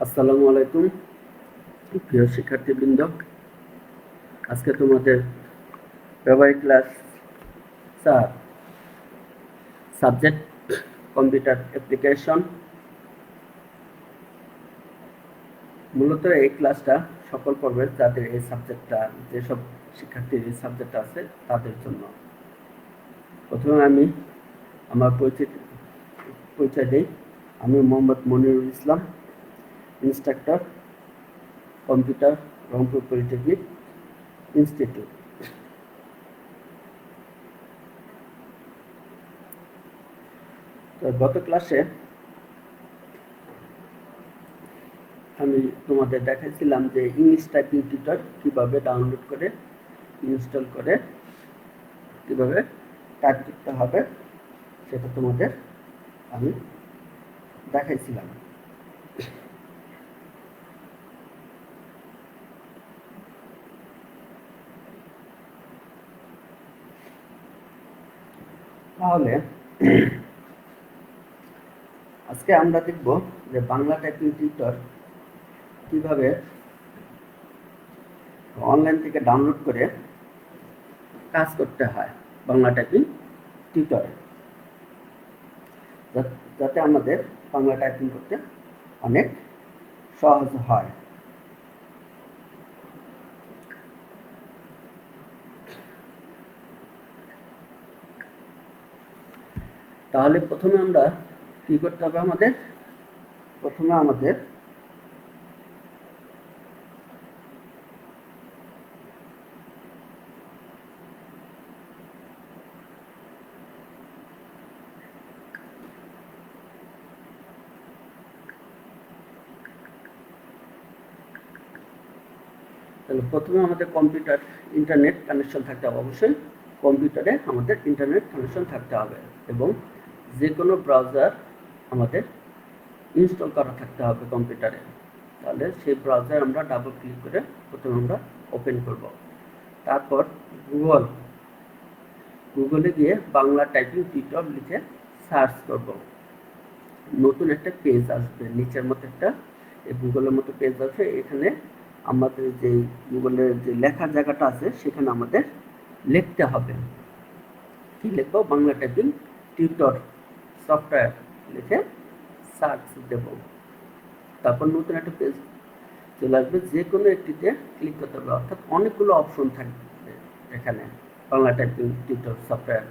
আসসালামু আলাইকুম প্রিয় শিক্ষার্থীবৃন্দ। আজকে তোমাদের ফেব্রুয়ারি ক্লাস 4 সাবজেক্ট কম্পিউটার অ্যাপ্লিকেশন। মূলত এই ক্লাসটা সকল পর্বের যাদের এই সাবজেক্টটা, যেসব শিক্ষার্থীর এই সাবজেক্টটা আছে তাদের জন্য। প্রথমে আমি আমার পরিচয় দিই। আমি Mohammad Monirul Islam, instructor, computer, Rangpur polytechnic institute. তো গত ক্লাসে আমি তোমাদের দেখাইছিলাম যে ইংলিশ টাইপিং টিউটর কিভাবে ডাউনলোড করে ইনস্টল করে কিভাবে টাইপ করতে হবে সেটা তোমাদের আমি দেখাইছিলাম। তাহলে আজকে আমরা দেখব যে বাংলা টাইপিং টিউটর কিভাবে অনলাইন থেকে ডাউনলোড করে কাজ করতে হয় বাংলা টাইপিং টিউটরে, যাতে আমাদের বাংলা টাইপিং করতে অনেক সহজ হয়। তাহলে প্রথমে আমরা কি করতে হবে, প্রথমে আমাদের কম্পিউটার ইন্টারনেট কানেকশন থাকতে হবে। অবশ্যই কম্পিউটারে আমাদের ইন্টারনেট কানেকশন থাকতে হবে এবং যে কোনো ব্রাউজার আমাদের ইনস্টল করা থাকতে হবে কম্পিউটারে। তাহলে সেই ব্রাউজার আমরা ডাবল ক্লিক করে প্রথমে আমরা ওপেন করব। তারপর গুগলে গিয়ে বাংলা টাইপিং টিউটর লিখে সার্চ করব। নতুন একটা পেজ আসবে, নিচের মতো একটা গুগলের মতো পেজ আসবে। এখানে আমাদের যে গুগলের যে লেখার জায়গাটা আছে সেখানে আমাদের লিখতে হবে। কি লিখব? বাংলা টাইপিং টিউটর সফটওয়্যার লিখে সার্চ দেব। তারপর নতুন একটা পেজ চলে আসবে, যে কোনো একটিতে ক্লিক করতে হবে। অর্থাৎ অনেকগুলো অপশন থাকবে এখানে বাংলা টাইপিং টিউটর সফটওয়্যার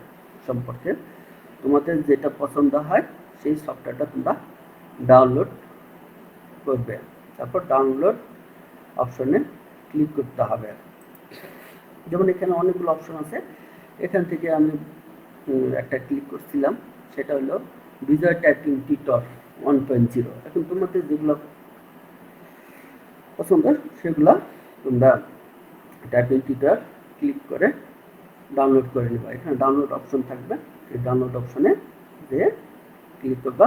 সম্পর্কে। তোমাদের যেটা পছন্দ হয় সেই সফটওয়্যারটা তোমরা ডাউনলোড করবে। তারপর ডাউনলোড অপশনে ক্লিক করতে হবে। যেমন এখানে অনেকগুলো অপশন আছে, এখান থেকে আমি একটা ক্লিক করছিলাম, সেটা হলো বিজয় টাইপিং টিউটর 1.0। এখন তোমাদের যেগুলো পছন্দ সেগুলো তোমরা টাইপিং টিউটর ক্লিক করে ডাউনলোড করে নেবা। এখানে ডাউনলোড অপশন থাকবে, সেই ডাউনলোড অপশনে যে ক্লিক করবা।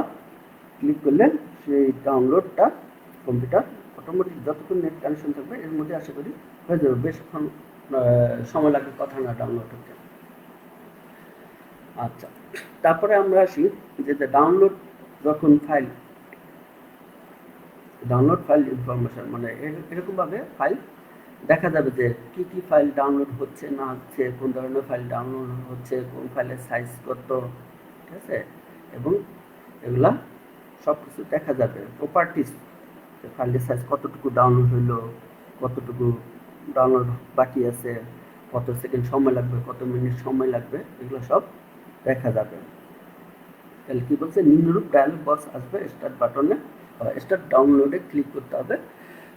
ক্লিক করলে সেই ডাউনলোডটা কম্পিউটার অটোমেটিক যতক্ষণ নেট কানেকশন থাকবে এর মধ্যে আশা করি হয়ে যাবে। বেশিক্ষণ সময় লাগবে কথা না ডাউনলোড হতে। আচ্ছা, তারপরে আমরা আসি যে ডাউনলোড যখন ফাইল ইনফরমেশন, মানে এরকমভাবে ফাইল দেখা যাবে যে কি কি ফাইল ডাউনলোড হচ্ছে না হচ্ছে, কোন ধরনের ফাইল ডাউনলোড হচ্ছে, কোন ফাইলের সাইজ কত, ঠিক আছে, এবং এগুলা সব কিছু দেখা যাবে। প্রপার্টিস, ফাইলের সাইজ কতটুকু ডাউনলোড হইলো, কতটুকু ডাউনলোড বাকি আছে, কত সেকেন্ড সময় লাগবে, কত মিনিট সময় লাগবে, এগুলো সব দেখা যাবে। তাহলে কি বলছে, নিম্নরূপ ডায়ালগ বক্স আসবে। স্টার্ট বাটনে স্টার্ট ডাউনলোডে ক্লিক করতে হবে।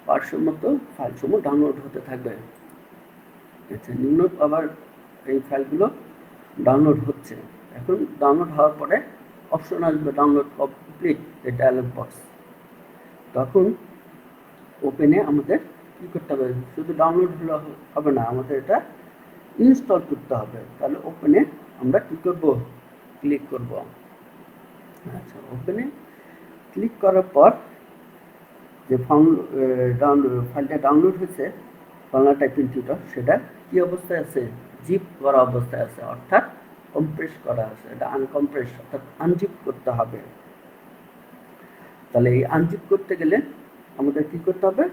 পার্শ্বমতো ফাইলসমূহ ডাউনলোড হতে থাকবে। আচ্ছা, নিম্নরূপ আবার এই ফাইলগুলো ডাউনলোড হচ্ছে। এখন ডাউনলোড হওয়ার পরে অপশন আসবে ডাউনলোড কমপ্লিট এই ডায়ালগ বক্স। তখন ওপেনে আমাদের কি করতে হবে, শুধু ডাউনলোড হলে হবে না, আমাদের এটা ইনস্টল করতে হবে। তাহলে ওপেনে আমরা কি করব, ক্লিক করব। আচ্ছা, ওপেনে ক্লিক করার পর যে ফাইলটা ডাউনলোড হয়েছে বাংলা টাইপিং টিউটর, সেটা কি অবস্থায় আছে, জিপ করা অবস্থায় আছে, অর্থাৎ কম্প্রেস করা আছে। এটা আনকম্প্রেস অর্থাৎ আনজিপ করতে হবে। তাহলে এই আনজিপ করতে গেলে আমাদের কি করতে হবে,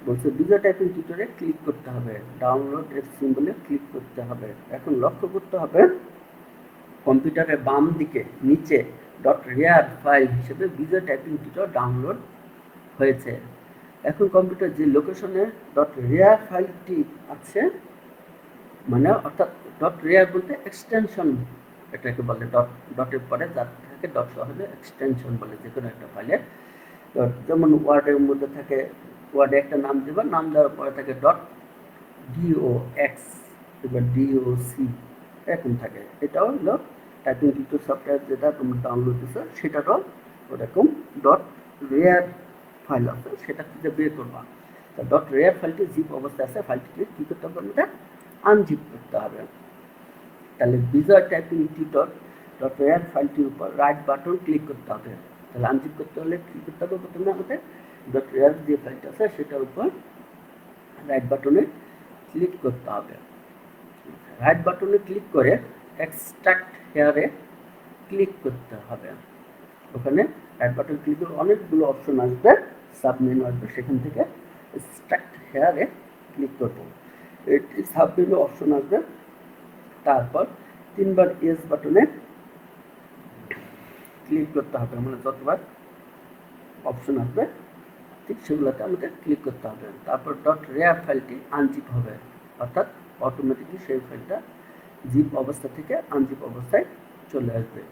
বলছে বিজয় টাইপিং টিউটরে ক্লিক করতে হবে, ডাউনলোড এর সিম্বলে ক্লিক করতে হবে। এখন লক্ষ্য করতে হবে কম্পিউটারের বাম দিকে নিচে ডট রেয়ার ফাইল হিসেবে বিজয় টাইপিং টিউটর ডাউনলোড হয়েছে। এখন কম্পিউটার যে লোকেশনে ডট রেয়ার ফাইলটি আছে, মানে অর্থাৎ ডট রেয়ার বলতে এক্সটেনশন এটাকে বলে, ডটের পরে যার থাকে ডট হলে এক্সটেনশন বলে যে কোনো একটা ফাইলে। যেমন ওয়ার্ডের মধ্যে থাকে, ওয়ার্ডে একটা নাম দেবা, নাম দেওয়ার পরে থাকে ডট DOX এবার DOC এরকম থাকে। এটাও হলো টাইপিং টিউটর সফটওয়্যার যেটা তুমি ডাউনলোড দিচ্ছ সেটারও ওরকম ডট রেয়ার ফাইল আছে, সেটা খুঁজে বের করবা। তা ডট রেয়ার ফাইলটি জিপ অবস্থায় আছে, ফাইলটিকে কী করতে হবে, আমাদের আনজিপ করতে হবে। তাহলে বিজয় টাইপিং টিউটর ডট রেয়ার ফাইলটির উপর রাইট বাটন ক্লিক করতে হবে। তাহলে আনজিপ করতে হলে কী করতে হবে, প্রথমে আমাদের ডট রেয়ার যে ফাইলটা আছে সেটার উপর রাইট বাটনে ক্লিক করতে হবে। রাইট বাটনে ক্লিক করে এক্সট্রাক্ট হেয়ারে ক্লিক করতে হবে। ওখানে রাইট বাটন ক্লিক করে অনেকগুলো অপশন আসবে, সাবমেনু আসবে, সেখান থেকে এক্সট্রাক্ট হেয়ারে ক্লিক করব। এটি সাবমেনু অপশন আসবে, তারপর 3 বার এস বাটনে ক্লিক করতে হবে। মানে যতবার অপশন আসবে ঠিক সেগুলোতে আমাদের ক্লিক করতে হবে। তারপর ডট রেয়ার ফাইলটি আনজিপ হবে, অর্থাৎ অটোমেটিকলি সেই ফাইলটা জিপ অবস্থা থেকে আনজিপ অবস্থায় চলে আসবে।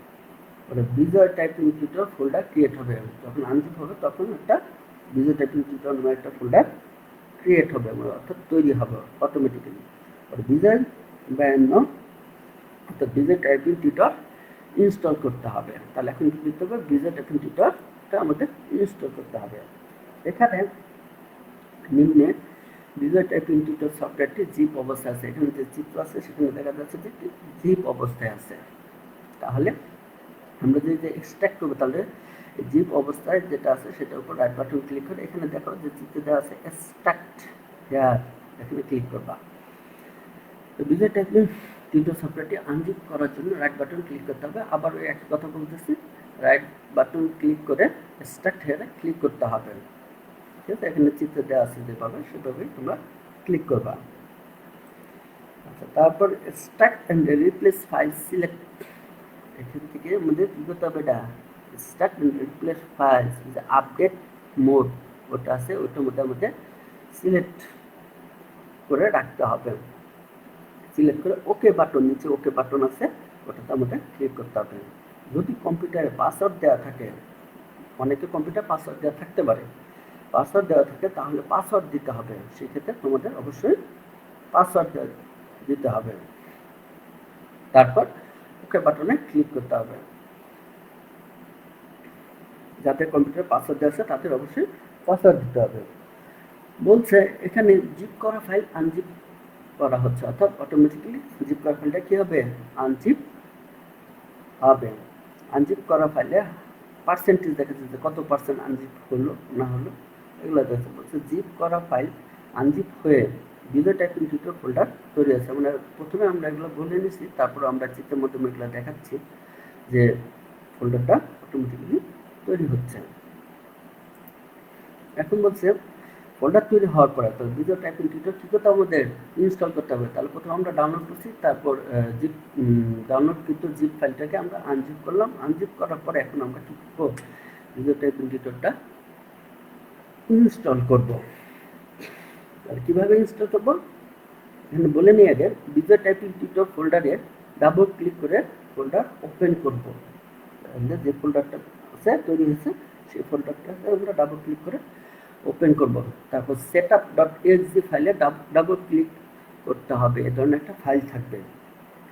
মানে বিজয় টাইপিং টিউটর ফোল্ডার ক্রিয়েট হবে। যখন আনজিপ হবে তখন একটা বিজয় টাইপিং টিউটর নামে একটা ফোল্ডার ক্রিয়েট হবে, অর্থাৎ তৈরি হবে অটোমেটিক্যালি। আর বিজয় 52 অর্থাৎ বিজয় টাইপিং টিউটর ইনস্টল করতে হবে। তাহলে এখন কি করতে হবে, বিজয় টাইপিং টিউটরটা আমাদের ইনস্টল করতে হবে। এখানে নিম্নে বিজয় টাইপিং টিউটর সফটওয়্যারটি জিপ অবস্থায় আছে, এখানে যে চিত্র আছে সেখানে দেখা যাচ্ছে যে জিপ অবস্থায় আছে। তাহলে আমরা যদি এক্সট্রাক্ট করবো, তাহলে জিপ অবস্থায় যেটা আছে সেটার উপর রাইট বাটন ক্লিক করে এখানে দেখো যে চিত্রে দেওয়া আছে এক্সট্রাক্ট হেয়ার, এখানে ক্লিক করবা। তো বিজয় টাইপিং টিউটর সফটওয়্যারটি আনজিপ করার জন্য রাইট বাটন ক্লিক করতে হবে। আবার ওই একই কথা বলতেছি, রাইট বাটন ক্লিক করে এক্সট্রাক্ট হেয়ারে ক্লিক করতে হবে। ঠিক আছে, এখানে চিত্র দেওয়া আছে যেভাবে সেভাবেই তোমরা ক্লিক করবা। আচ্ছা, তারপর extract and replace file select, এখান থেকে আমাদের কী করতে হবে, এটা এক্সট্রাক্ট অ্যান্ড রিপ্লেস ফাইল যে আপডেট মোড ওটা আছে, ওটার মধ্যে আমাদের সিলেক্ট করে রাখতে হবে। সিলেক্ট করে ওকে বাটন, নিচে ওকে বাটন আছে ওটাতে আমাদের ক্লিক করতে হবে। যদি কম্পিউটারে পাসওয়ার্ড দেওয়া থাকে, অনেকে কম্পিউটার পাসওয়ার্ড দেওয়া থাকতে পারে, পাসওয়ার্ড দেওয়া থাকে তাহলে পাসওয়ার্ড দিতে হবে। সেক্ষেত্রে তোমাদের অবশ্যই পাসওয়ার্ড দিতে হবে। তারপর ওকে বাটনে ক্লিক করতে হবে। যাদের কম্পিউটারে পাসওয়ার্ড দেওয়া আছে তাদের অবশ্যই পাসওয়ার্ড দিতে হবে। বলছে এখানে জিপ করা ফাইল আনজিপ করা হচ্ছে, অর্থাৎ অটোমেটিক্যালি জিপ করা ফাইলটা কী হবে, আনজিপ হবে। আনজিপ করা ফাইলে পার্সেন্টেজ দেখা যাচ্ছে কত পার্সেন্ট আনজিপ হলো না হলো এগুলো দেখতে বলছে। জিপ করা ফাইল আনজিপ হয়ে বিজয় টাইপিং টিউটর ফোল্ডার তৈরি আছে। মানে প্রথমে আমরা এগুলো বলে নিয়েছি, তারপর আমরা চিত্রের মাধ্যমে এগুলো দেখাচ্ছি যে ফোল্ডারটা অটোমেটিক্যালি তৈরি হচ্ছে। এখন বলছে ফোল্ডার তৈরি হওয়ার পরে তো বিজয় টাইপিং টিউটর কী করতে আমাদের ইনস্টল করতে হবে। তাহলে প্রথমে আমরা ডাউনলোড করছি, তারপর জিপ ডাউনলোডকৃত জিপ ফাইলটাকে আমরা আনজিপ করলাম। আনজিপ করার পরে এখন আমরা কী করবো, বিজয় টাইপিং টিউটরটা ইনস্টল করব। আর কীভাবে ইনস্টল করবো এখানে বলে নিয়ে আগে, বিজয় টাইপিং টিউটর ফোল্ডারে ডাবল ক্লিক করে ফোল্ডার ওপেন করব। তাহলে যে ফোল্ডারটা আছে তৈরি হয়েছে সেই ফোল্ডারটা আমরা ডাবল ক্লিক করে ওপেন করব। তারপর setup.exe ফাইলে ডাবল ক্লিক করতে হবে। এ ধরনের একটা ফাইল থাকবে,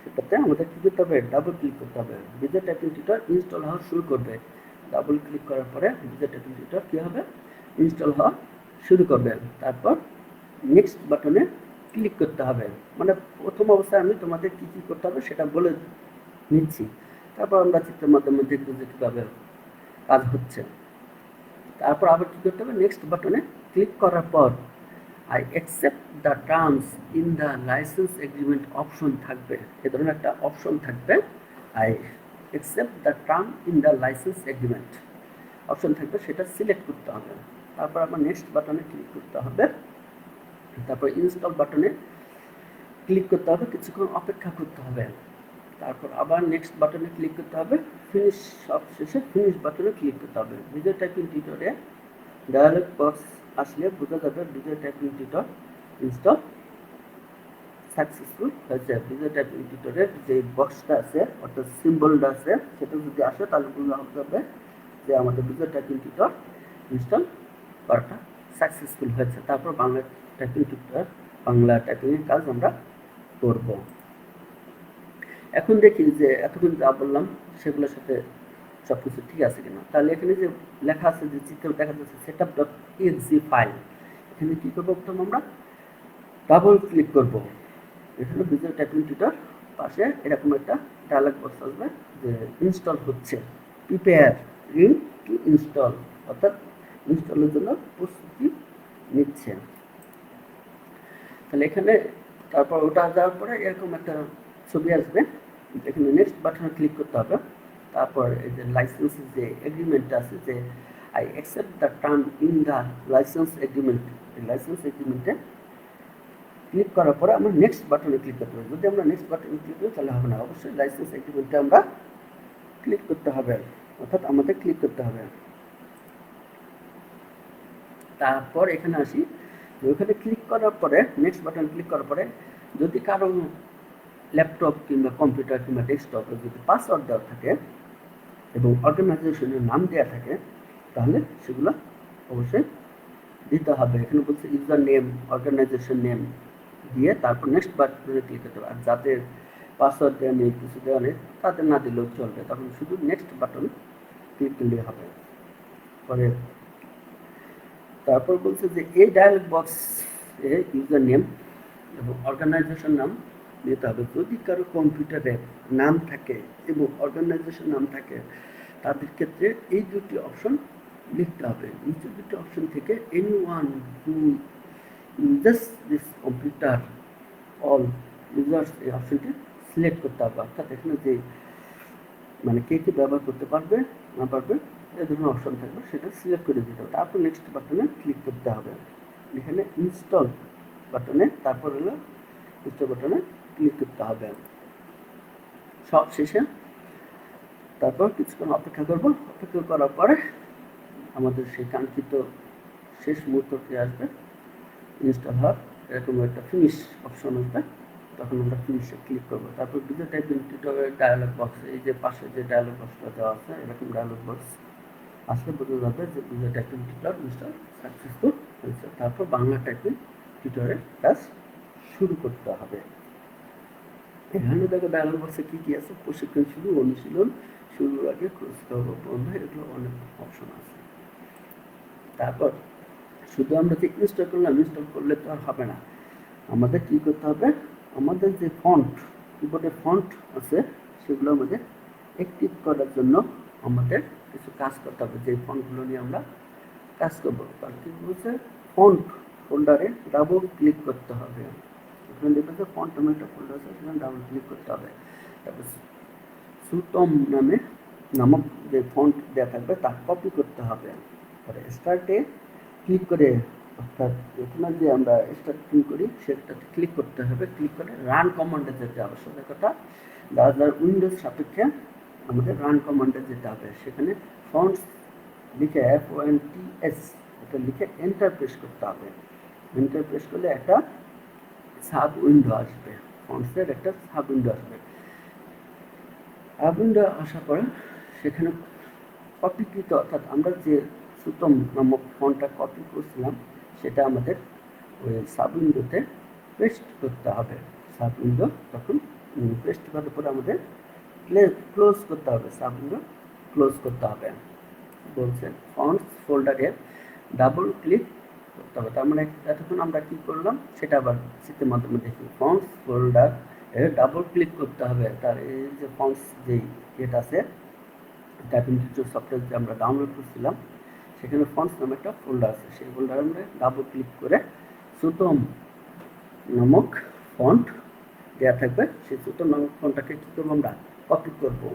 সেটাতে আমাদের কী করতে হবে, ডাবল ক্লিক করতে হবে। বিজয় টাইপিং টিউটর ইনস্টল হওয়া শুরু করবে। ডাবল ক্লিক করার পরে বিজয় টাইপিং টিউটর কী হবে, ইনস্টল হওয়া শুরু করবে। তারপর নেক্সট বাটনে ক্লিক করতে হবে। মানে প্রথম অবস্থায় আমি তোমাদের কী কী করতে হবে সেটা বলে নিচ্ছি, তারপর আমরা চিত্রের মাধ্যমে দেখব যে কীভাবে কাজ হচ্ছে। তারপর আবার কী করতে হবে, নেক্সট বাটনে ক্লিক করার পর I accept the terms in the licence agreement option থাকবে। এ ধরনের একটা অপশন থাকবে, I accept the term in the licence agreement. Option থাকবে সেটা সিলেক্ট করতে হবে। তারপর আবার নেক্সট বাটনে ক্লিক করতে হবে। তারপর ইনস্টল বাটনে ক্লিক করতে হবে, কিছুক্ষণ অপেক্ষা করতে হবে। তারপর আবার নেক্সট বাটনে ক্লিক করতে হবে, ফিনিশ, সব শেষে ফিনিশ বাটনে ক্লিক করতে হবে। ভিডিও টাইপিং টিউটরে ডায়ালগ বক্স আসলে বোঝা যাবে video typing tutor install successful হয়েছে। ভিডিও টাইপিং টিউটরের যে বক্সটা আছে অর্থাৎ সিম্বলটা আছে সেটা যদি আসে তাহলে বোঝা যাবে যে আমাদের ভিডিও টাইপিং টিউটর ইনস্টল করাটা সাকসেসফুল হয়েছে। তারপর বাংলা টাইপিং টিউটর, বাংলা টাইপিংয়ের কাজ আমরা করব। এখন দেখি যে এতক্ষণ যা বললাম সেগুলোর সাথে সবকিছু ঠিক আছে কিনা। তাহলে এখানে যে লেখা আছে যে চিত্র দেখা যাচ্ছে সেটআপ ডট এক্সজি ফাইল, এখানে কি করবো, প্রথম আমরা ডাবল ক্লিক করব। এখানে ভিডিও টাইপিং টিউটর পাশে এরকম একটা ডায়ালগ বক্স আসবে যে ইনস্টল হচ্ছে, প্রিপেয়ার টু ইনস্টল, অর্থাৎ ইনস্টলের জন্য প্রস্তুতি নিচ্ছে। তাহলে এখানে তারপর ওটা যাওয়ার পরে এরকম একটা ছবি আসবে, এখানে নেক্সট বাটনে ক্লিক করতে হবে। তারপর এই যে লাইসেন্সের যে এগ্রিমেন্টটা আছে যে I accept the term in the licence agreement, এই লাইসেন্স এগ্রিমেন্টে ক্লিক করার পরে আমরা নেক্সট বাটনে ক্লিক করতে হবে। যদি আমরা নেক্সট বাটনে ক্লিক করি তাহলে হবে না, অবশ্যই লাইসেন্স এগ্রিমেন্টে আমরা ক্লিক করতে হবে, অর্থাৎ আমাদের ক্লিক করতে হবে। তারপর এখানে আসি, ওখানে ক্লিক করার পরে নেক্সট বাটন ক্লিক করার পরে যদি কারো ল্যাপটপ কিংবা কম্পিউটার কিংবা ডেস্কটপে যদি পাসওয়ার্ড দেওয়া থাকে এবং অর্গানাইজেশনের নাম দেওয়া থাকে তাহলে সেগুলো অবশ্যই দিতে হবে। এখানে বলছে ইউজার নেম, অর্গানাইজেশন নেম দিয়ে তারপর নেক্সট বাটনে ক্লিক করতে হবে। আর যাদের পাসওয়ার্ড দেওয়া নেই, কিছু দেওয়া নেই, তাদের না দিলেও চলবে, তখন শুধু নেক্সট বাটন ক্লিক করলেই হবে। পরে তারপর বলছে যে এই ডায়ালগ বক্স ইউজার নেম এবং অর্গানাইজেশন নাম দিতে হবে। যদি কারো কম্পিউটারে নাম থাকে এবং অর্গানাইজেশন নাম থাকে তাদের ক্ষেত্রে এই দুটি অপশন লিখতে হবে। নিচে দুটি অপশন থেকে anyone who uses this computer all users, এই অপশনটি সিলেক্ট করতে হবে। অর্থাৎ এখানে যে মানে কে কে ব্যবহার করতে পারবে না পারবে এই ধরনের অপশন থাকবে, সেটা সিলেক্ট করে দিতে হবে। তারপর নেক্সট বাটনে ক্লিক করতে হবে। এখানে ইনস্টল বাটনে তারপর হলো ইনস্টল বাটনে ক্লিক করতে হবে। সব শেষে তারপর কিছুক্ষণ অপেক্ষা করব। অপেক্ষা করার পরে আমাদের সেই কাঙ্ক্ষিত শেষ মুহূর্তটি আসবে, ইনস্টল হওয়ার এরকম একটা ফিনিশ অপশন আসবে, তখন আমরা ফিনিশে ক্লিক করবো। তারপর ভিডিও টাইপিং টিউটরের ডায়ালগ বক্স, এই যে পাশে যে ডায়ালগ বক্সটা দেওয়া আছে এরকম ডায়ালগ বক্স আসলে বোঝা যাবে যে video typing tutor install successful হয়েছে। তারপর বাংলা টাইপিং টিউটরের কাজ শুরু করতে হবে। এখানে দেখো ডায়ালগ বক্সে কি কি আছে, প্রশিক্ষণ শুরু, অনুশীলন, শুরুর আগে খোঁজ খবর বন্ধ, এগুলো অনেক অপশন আছে। তারপর শুধু আমরা যে ইনস্টল করলাম, ইনস্টল করলে তো আর হবে না, আমাদের কি করতে হবে, আমাদের যে ফন্ট, কিবোর্ডে ফন্ট আছে সেগুলো আমাদের অ্যাক্টিভ করার জন্য আমাদের কিছু কাজ করতে হবে। যে ফন্টগুলো নিয়ে আমরা কাজ করবো তার কি বলছে, ফন্ট ফোল্ডারে ডাবল ক্লিক করতে হবে। এখানে দেখবেন যে ফন্ট নামে একটা ফোল্ডার আছে, সেখানে ডাবল ক্লিক করতে হবে। তারপর সুতম নামক যে ফন্ট দেওয়া থাকবে তা কপি করতে হবে। পরে স্টার্টে ক্লিক করে, অর্থাৎ এখানে যে আমরা স্টার্ট ক্লিক করি সেটাতে ক্লিক করতে হবে। ক্লিক করে রান কমান্ডে যেতে হবে। সোজা কথা, ব্রাউজার উইন্ডোজ সাপেক্ষে আমাদের রান কমান্ডে যেতে হবে। সেখানে ফন্টস লিখে FONTS এটা লিখে এন্টার প্রেস করতে হবে। এন্টার প্রেস করলে একটা সাব উইন্ডো আসবে, ফন্টসের একটা সাব উইন্ডো আসবে। সাব উইন্ডো আসার পরে সেখানে কপিকৃত, অর্থাৎ আমরা যে সুতম নামক ফন্টটা কপি করছিলাম সেটা আমাদের ওই সাব উইন্ডোতে পেস্ট করতে হবে। সাব উইন্ডো তখন পেস্ট করার পরে আমাদের ক্লোজ করতে হবে, সাব উইন্ডো ক্লোজ করতে হবে। বলছে ফন্টস ফোল্ডারে ডাবল ক্লিক করতে হবে। তার মানে এতক্ষণ আমরা কি করলাম সেটা আবার চিত্রের মাধ্যমে দেখি। ফন্টস ফোল্ডার ডাবল ক্লিক করতে হবে। তার এই যে ফন্টস যেই এটা আছে টাইপিং টিউটর সফটওয়্যার যে আমরা ডাউনলোড করছিলাম সেখানে ফন্টস নামে একটা ফোল্ডার আছে, সেই ফোল্ডারে আমরা ডাবল ক্লিক করে সুতম নামক ফন্ট দেওয়া থাকবে, সেই সুতম নামক ফন্টটাকে কী করবো, আমরা কপি করবো।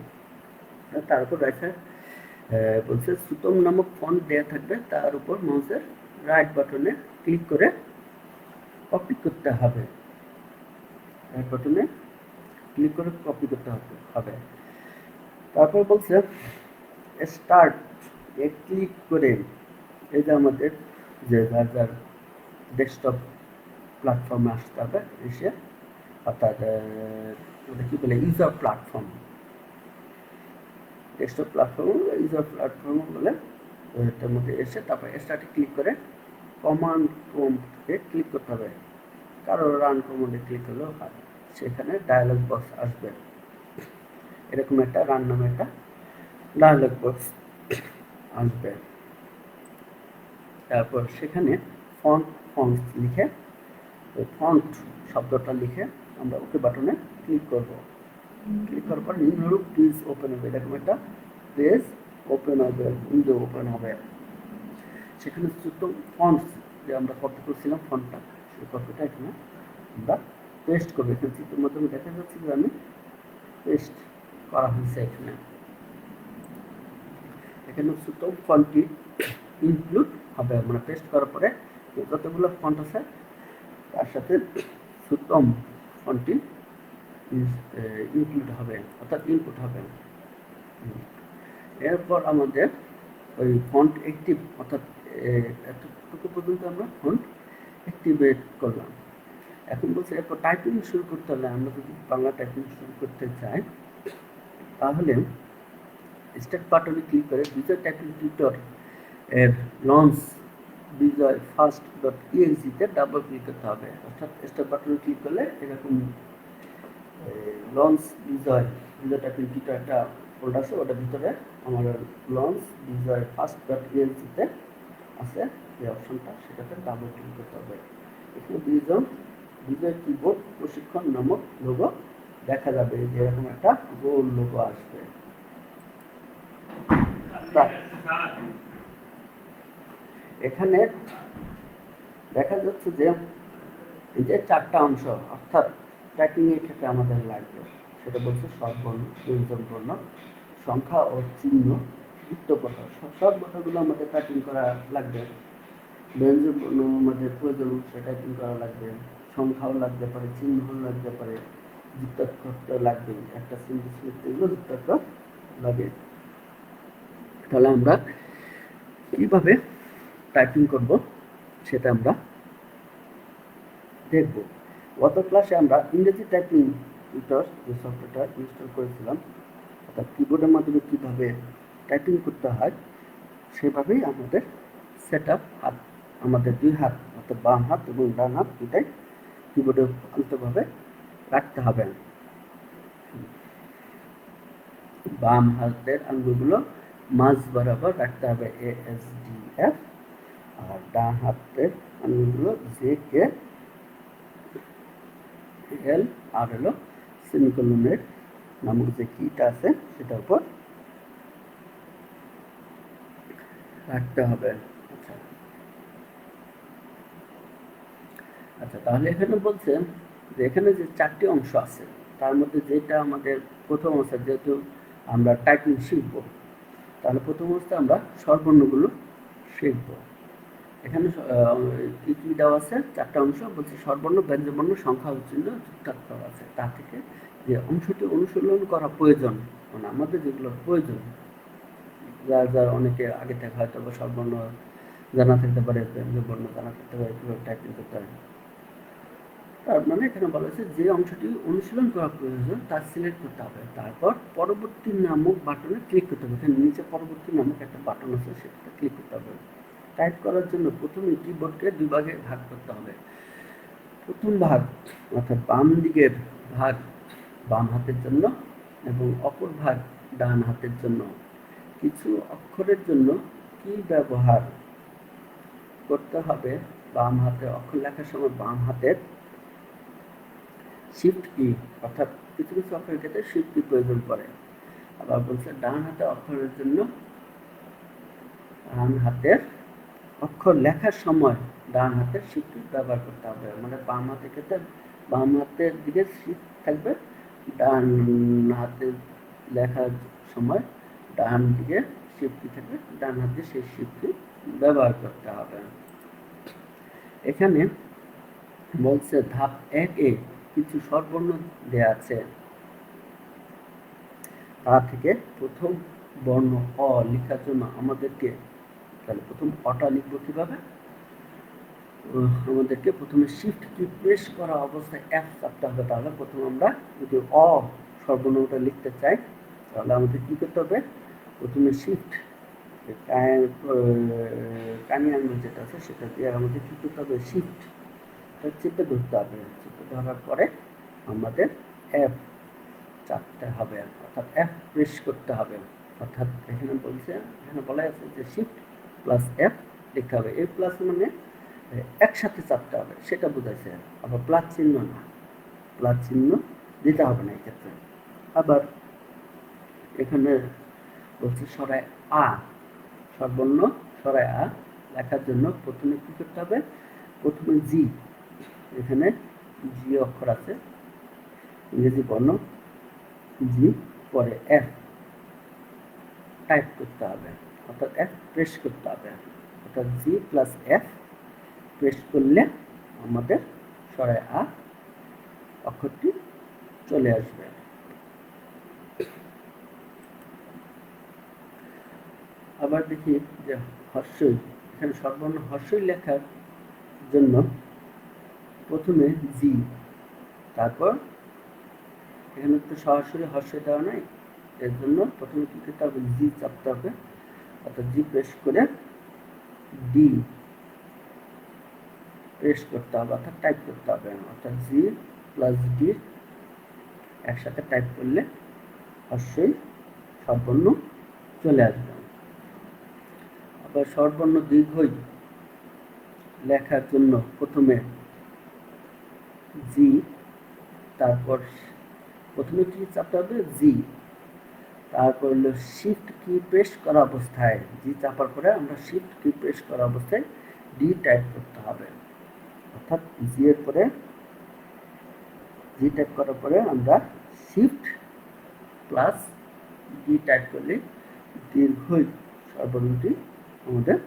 তার উপর রেখে বলছে সুতম নামক ফন্ট দেওয়া থাকবে, তার উপর মাউসের রাইট বাটনে ক্লিক করে কপি করতে হবে। রাইট বাটনে ক্লিক করে কপি করতে হবে। তারপর বলছে স্টার্ট এ ক্লিক করে এই যে আমাদের যে যার ডেস্কটপ প্ল্যাটফর্মে আসতে হবে, এসে অর্থাৎ কি বলে user platform, desktop platform user platform বলে, এটার মধ্যে এসে তারপর স্টার্টে ক্লিক করে কমান্ড প্রম্পটে ক্লিক করতে হবে। কারো রান কমান্ডে ক্লিক হলেও হয়, সেখানে ডায়ালগ বক্স আসবে, এরকম একটা রান নামে একটা ডায়ালগ বক্স আসবে। তারপর সেখানে ফন্ট লিখে, ফন্ট শব্দটা লিখে আমরা ওকে বাটনে ক্লিক করব। ক্লিক করার পর নিম্নরূপ পেজ ওপেন হবে, এরকম একটা পেজ ওপেন হবে, উইন্ডো ওপেন হবে। সেখানে ছোট্ট ফন্টস যে আমরা কপি করছিলাম ফন্টটা, সেই কপিটা এখানে আমরা পেস্ট করবো। এখানে চিত্রের মাধ্যমে দেখা যাচ্ছে যে আমি পেস্ট করা হয়েছে। এখানে ছোট্ট ফন্টটি ইনক্লুড হবে, মানে পেস্ট করার পরে যতগুলো ফন্ট আছে তার সাথে সুতম ফন্টটি ইনক্লুড হবে, অর্থাৎ ইনপুট হবে। এরপর আমাদের ওই ফন্ট অ্যাক্টিভ, অর্থাৎ এতটুকু পর্যন্ত আমরা ফন্ট অ্যাক্টিভেট করলাম। এখন বলছে এরপর টাইপিং শুরু করতে হলে, আমরা যদি বাংলা টাইপিং শুরু করতে চাই তাহলে স্টার্ট বাটনে ক্লিক করে বিজয় টাইপিং টিউটর এর লঞ্চ বিজয় ফার্স্ট .exe তে ডাবল ক্লিক করতে হবে। অর্থাৎ স্টার্ট বাটনে ক্লিক করলে এরকম লঞ্চ বিজয় টাইপিং টিউটর একটা ফোল্ডার আছে, ওটার ভিতরে আমার লঞ্চ বিজয় ফার্স্ট .exe তে আছে এই অপশনটা, সেটাতে ডাবল ক্লিক করতে হবে। এখানে বিজয় কিবোর্ড প্রশিক্ষণ নামক লোগো দেখা যাবে, যে এরকম একটা গোল লোগো আসবে। এখানে দেখা যাচ্ছে যে এই যে চারটা অংশ, অর্থাৎ টাইপিং এর ক্ষেত্রে আমাদের লাগবে, সেটা বলছে স্বরবর্ণ, ব্যঞ্জন বর্ণ, সংখ্যা ও চিহ্ন, যুক্ত কথা। সব কথাগুলো আমাদের টাইপিং করা লাগবে। ব্যঞ্জন বর্ণ আমাদের প্রয়োজন, সেটা টাইপিং করা লাগবে। সংখ্যাও লাগতে পারে, চিহ্নও লাগতে পারে, যুক্তাক্ষর লাগবে, একটা সিম্বল এগুলো যুক্তাক্ষর লাগে। তাহলে আমরা কিভাবে টাইপিং করব সেটা আমরা দেখব। গত ক্লাসে আমরা ইংরেজি টাইপিং টিউটর যে সফটওয়্যারটা ইনস্টল করেছিলাম, অর্থাৎ কিবোর্ডের মাধ্যমে কীভাবে টাইপিং করতে হয় সেভাবেই আমাদের সেট আপ হাত, আমাদের দুই হাত অর্থাৎ বাম হাত এবং ডান হাত দুটাই কিবোর্ডে আলতোভাবে রাখতে হবে। বাম হাতের আঙ্গুলগুলো মাঝ বরাবর রাখতে হবে, ASDF, আর ডান হাতের আঙ্গুলগুলো JK L আর হলো সেমিকোলনের নামক যে কিটা আছে সেটার উপর রাখতে হবে। আচ্ছা, তাহলে এখানে বলছে যে এখানে যে চারটি অংশ আছে তার মধ্যে যেটা আমাদের প্রথম অংশ, যেহেতু আমরা টাইপিং শিখব, তাহলে প্রথম অবস্থায় আমরা স্বরবর্ণগুলো শিখব। এখানে কি কি দেওয়া আছে, চারটা অংশ বলছে স্বরবর্ণ, ব্যঞ্জনবর্ণ, সংখ্যা ও চিহ্ন, যুক্তাক্ষর আছে। তা থেকে যে অংশটি অনুশীলন করা প্রয়োজন, মানে আমাদের যেগুলো প্রয়োজন, যার অনেকে আগে থেকে হয়তো স্বরবর্ণ জানা থাকতে পারে, ব্যঞ্জনবর্ণ জানা থাকতে পারে, কীভাবে টাইপিং করতে হয়। তার মানে এখানে বলা হয়েছে যে অংশটি অনুশীলন করা প্রয়োজন তা সিলেক্ট করতে হবে, তারপর পরবর্তী নামক বাটনে ক্লিক করতে হবে। এখানে নিচে পরবর্তী নামক একটা বাটন আছে, সেটাতে ক্লিক করতে হবে। টাইপ করার জন্য প্রথমে কিবোর্ডকে দুই ভাগে ভাগ করতে হবে। প্রথম ভাগ অর্থাৎ বাম দিকের ভাগ বাম হাতের জন্য এবং অপর ভাগ ডান হাতের জন্য। কিছু অক্ষরের জন্য কি ব্যবহার করতে হবে, বাম হাতে অক্ষর লেখার সময় বাম হাতের শিফট কি, অর্থাৎ কিছু কিছু অক্ষরের ক্ষেত্রে শিফট কি প্রয়োজন পড়ে। আবার বলছে ডান হাতে অক্ষরের জন্য ডান হাতের অক্ষর লেখার সময় ডান হাতের শিফট কি ব্যবহার করতে হবে। মানে বাম হাতের ক্ষেত্রে বাম হাতের দিকে শিফট থাকবে, ডান হাতের লেখার সময় ডান দিকে শিফট কি থাকবে, ডান হাত দিয়ে সেই শিফট ব্যবহার করতে হবে। এখানে বলছে ধাপ 1-এ কিছু স্বরবর্ণ দেয়া আছে, তা থেকে প্রথম বর্ণ অ লেখার জন্য আমাদেরকে, তাহলে প্রথম অটা লিখবো কিভাবে, আমাদেরকে প্রথমে শিফট কি প্রেস করা অবস্থায় এফ চাপতে হবে। তাহলে প্রথমে আমরা যদি অ স্বরবর্ণটা লিখতে চাই তাহলে আমাদের কি করতে হবে, প্রথমে শিফট কানি আঙ্গুল যেটা আছে সেটা দিয়ে আমাদের কি করতে হবে, শিফট চেপে ধরতে হবে। চেপে ধরার পরে আমাদের এফ চাপতে হবে, অর্থাৎ এফ প্রেস করতে হবে। অর্থাৎ এখানে বলছে, এখানে বলা আছে যে শিফট প্লাস এফ লিখতে হবে। এই প্লাস মানে একসাথে চাপতে হবে সেটা বোঝাইছে, আবার প্লাস চিহ্ন না, প্লাস চিহ্ন দিতে হবে না এক্ষেত্রে। আবার এখানে বলছে সরাই আ, স্বরবর্ণ সরাই আ লেখার জন্য প্রথমে কি করতে হবে, প্রথমে জি, এখানে জি অক্ষর আছে ইংরেজি বর্ণ জি, পরে এফ টাইপ করতে হবে, অর্থাৎ এফ প্রেস করতে হবে, অর্থাৎ জি প্লাস এফ প্রেস করলে আমাদের সরাই আ অক্ষরটি চলে আসবে। আবার দেখি যে হর্ষই, এখানে স্বরবর্ণ হর্ষই লেখার জন্য প্রথমে জি, তারপর এখানে তো সরাসরি হর্ষই দেওয়া নাই, এর জন্য প্রথমে কি করতে হবে, জি চাপতে হবে, অর্থাৎ জি প্রেস করে ডি প্রেস করতে হবে, অর্থাৎ টাইপ করতে হবে, অর্থাৎ জি প্লাস ডি একসাথে টাইপ করলে হর্ষই স্বরবর্ণ চলে আসবে। আবার স্বরবর্ণ দীর্ঘই লেখার জন্য প্রথমে জি, তারপর প্রথমে কি চাপতে হবে, জি, তারপর হলো শিফট কি প্রেস করা অবস্থায়, জি চাপার পরে আমরা শিফট কি প্রেস করা অবস্থায় ডি টাইপ করতে হবে, অর্থাৎ জি এর পরে জি টাইপ করার পরে আমরা শিফট প্লাস ডি টাইপ করলে দীর্ঘই স্বরবর্ণটি আমাদের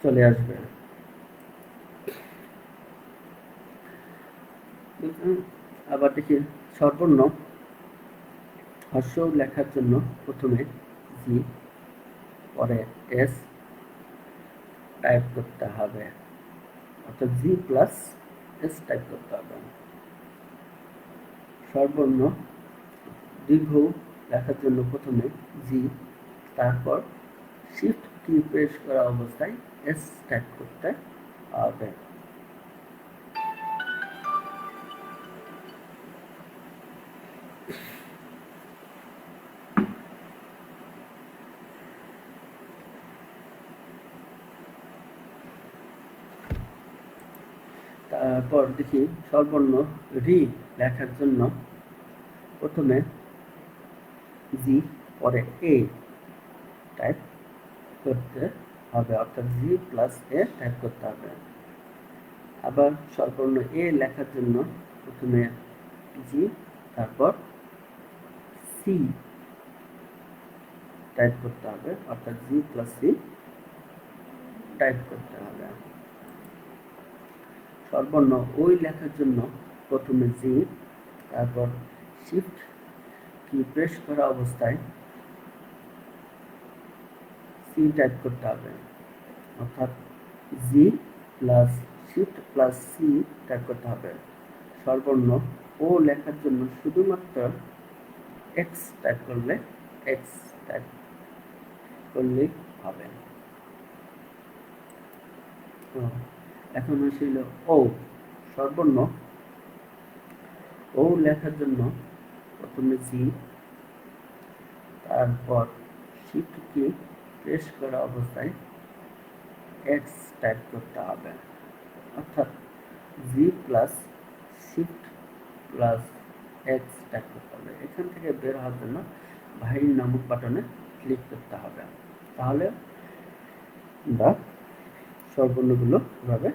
চলে আসবে। আবার দেখি স্বরবর্ণ হর্ষ লেখার জন্য প্রথমে জি, পরে এস টাইপ করতে হবে, অর্থাৎ জি প্লাস এস টাইপ করতে হবে। স্বরবর্ণ দীর্ঘ লেখার জন্য প্রথমে জি, তারপর শিফট কি প্রেস করা অবস্থায় এস টাইপ করতে হবে। তারপর দেখি স্বরবর্ণ রি লেখার জন্য প্রথমে জি, পরে এ টাইপ করতে হবে, অর্থাৎ জি প্লাস এ টাইপ করতে হবে। আবার স্বরবর্ণ এ লেখার জন্য প্রথমে জি, তারপর সি টাইপ করতে হবে, অর্থাৎ জি প্লাস সি টাইপ করতে হবে। স্বরবর্ণ ওই লেখার জন্য প্রথমে জি, তারপর শিফট কি প্রেস করা অবস্থায় সি টাইপ করতে হবে, অর্থাৎ G plus shift plus C type করতে হবে। স্বরবর্ণ ও লেখার জন্য শুধুমাত্র এক্স টাইপ করলে এক্স টাইপ করলেই হবে। তো এখন হয়েছিল ও স্বরবর্ণ ও লেখার জন্য প্রথমে জি, তারপর শিফট কি প্রেস করা অবস্থায় এক্স টাইপ করতে হবে, অর্থাৎ G plus shift plus x type করতে হবে। এখান থেকে বের হওয়ার জন্য ভাইল নামক বাটনে ক্লিক করতে হবে, তাহলে আমরা স্বরবর্ণগুলো এভাবে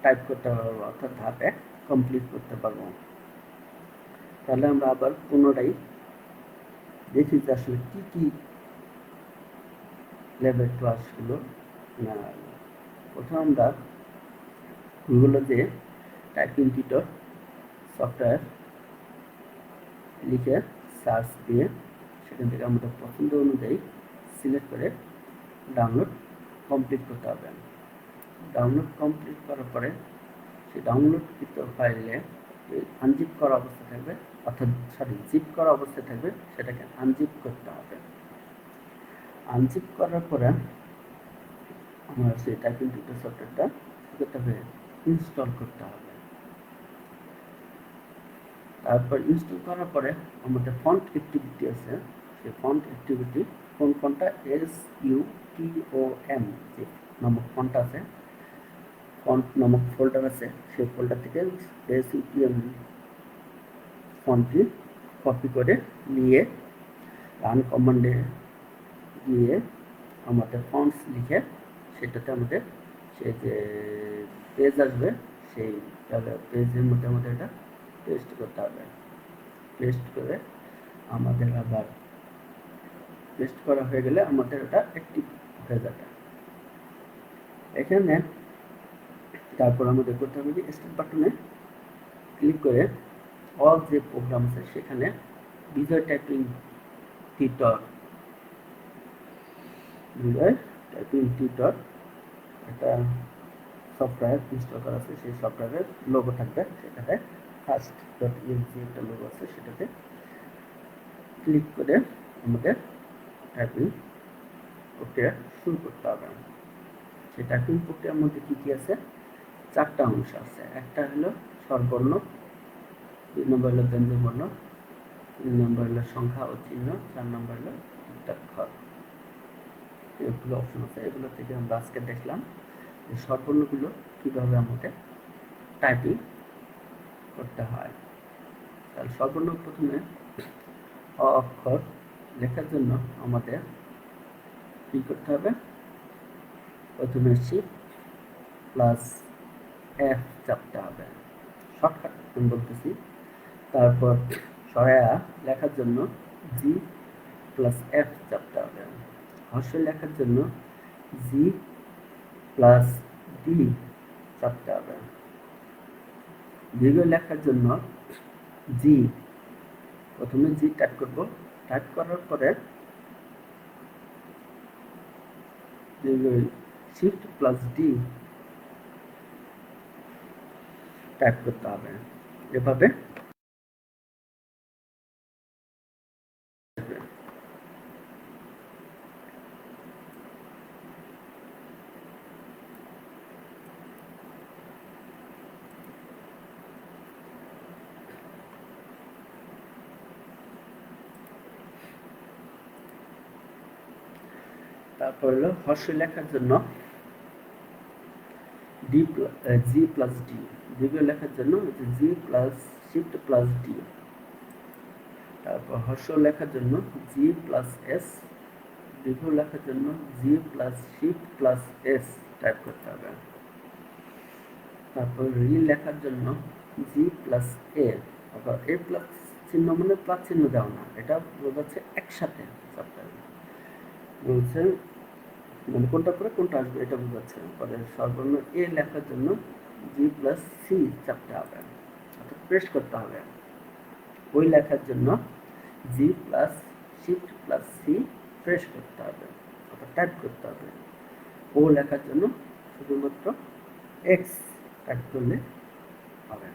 টাইপ করতে পারবো, অর্থাৎ ধাপ 1 কমপ্লিট করতে পারবো। তাহলে আমরা আবার পুনরায় দেখি যে আসলে কি কি ল্যাবের ক্লাসগুলো না। প্রথমে আমরা গুগলে যে টাইপিং টিউটর সফটওয়্যার লিখে সার্চ দিয়ে সেখান থেকে আমাদের পছন্দ অনুযায়ী সিলেক্ট করে ডাউনলোড কমপ্লিট করতে হবে। ডাউনলোড কমপ্লিট করার পরে সেই ডাউনলোডকৃত ফাইলে আনজিপ করা অবস্থা থাকবে, অর্থাৎ জিপ করা অবস্থায় থাকবে, সেটাকে আনজিপ করতে হবে। আনজিপ করার পরে আমার সেই টাইপিং টিউটর সফটওয়্যারটা করতে হবে, ইনস্টল করতে হবে। তারপর ইনস্টল করার পরে আমাদের ফন্ট অ্যাক্টিভিটি আছে, সেই ফন্ট অ্যাক্টিভিটি কোন ফন্টটা SUTOM যে নামক ফন্ট আছে, ফন্ট নামক ফোল্ডার আছে, সেই ফোল্ডার থেকে SUTM ফন্টটি কপি করে নিয়ে রান কমান্ডে গিয়ে আমাদের ফন্টস লিখে সেটাতে আমাদের সেই যে পেজ আসবে সেই পেজের মধ্যে আমাদের এটা পেস্ট করতে হবে। পেস্ট করে আমাদের আবার পেস্ট করা হয়ে গেলে আমাদের এটা অ্যাক্টিভ হয়ে যাবে। এখানে তারপর আমাদের করতে হবে যে স্টার্ট বাটনে ক্লিক করে অল যে প্রোগ্রাম আছে সেখানে বিজয় টাইপিং টিউটর একটা সফটওয়্যার ইনস্টল করা আছে, সেই সফটওয়্যারের লোগো থাকবে, সেটাতে ফার্স্ট.exe একটা লোগো আছে, সেটাতে ক্লিক করে আমাদের টাইপিং প্রক্রিয়া শুরু করতে হবে। সেই টাইপিং প্রক্রিয়ার মধ্যে কী কী আছে? 4টা অংশ আছে। একটা হলো স্বরবর্ণ, 2 নম্বর হলো ব্যঞ্জনবর্ণ, 3 নম্বর হলো সংখ্যা ও চিহ্ন, 4 নম্বর হলো যুক্তাক্ষর। এগুলো অপশন আছে, এগুলো থেকে আমরা আজকে দেখলাম যে স্বরবর্ণগুলো কীভাবে আমাদের টাইপিং করতে হয়। তাহলে স্বরবর্ণ প্রথমে অ অক্ষর লেখার জন্য আমাদের কী করতে হবে? প্রথমে Shift+F চাপতে হবে, শর্টকাট আমি বলতেছি। তারপর সহায়া লেখার জন্য G+F চাপতে হবে। হর্ষ লেখার জন্য G+D চাপতে হবে। দীর্ঘ লেখার জন্য G, প্রথমে G টাইপ করব, টাইপ করার পরে Shift+D টাইপ করতে হবে। এভাবে তারপর হলো হর্ষ লেখার জন্য G+D, দীর্ঘ লেখার জন্য Shift+D। তারপর হর্ষ লেখার জন্য G+S, দীর্ঘ লেখার জন্য G+Shift+S টাইপ করতে হবে। তারপর রি লেখার জন্য G+A, আবার A প্লাস চিহ্ন মানে প্লাস চিহ্ন দেওয়া না, এটা বোঝাচ্ছে একসাথে চাপতে হবে, বলছে মানে কোনটা পরে কোনটা আসবে এটা বোঝাচ্ছে। পরে সর্বর্ণ এ লেখার জন্য G+C চাপতে হবে, অর্থাৎ প্রেস করতে হবে। ওই লেখার জন্য G+Shift+C প্রেস করতে হবে, অর্থাৎ টাইপ করতে হবে। ও লেখার জন্য শুধুমাত্র X টাইপ করলে হবে।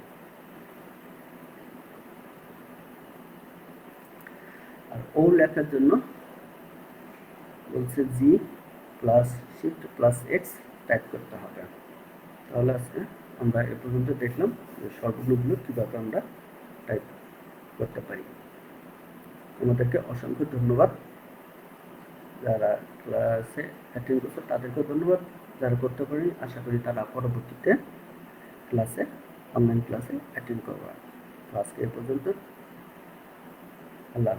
আর ও লেখার জন্য বলছে G+Shift+X টাইপ করতে হবে। তাহলে আজকে আমরা এ পর্যন্ত দেখলাম যে স্বরবর্ণগুলো কীভাবে আমরা টাইপ করতে পারি। আমাদেরকে অসংখ্য ধন্যবাদ। যারা ক্লাসে অ্যাটেন্ড করছে তাদেরকেও ধন্যবাদ, যারা করতে পারি আশা করি তারা পরবর্তীতে ক্লাসে অনলাইন ক্লাসে অ্যাটেন্ড করবে। আজকে এ পর্যন্ত, আল্লাহ।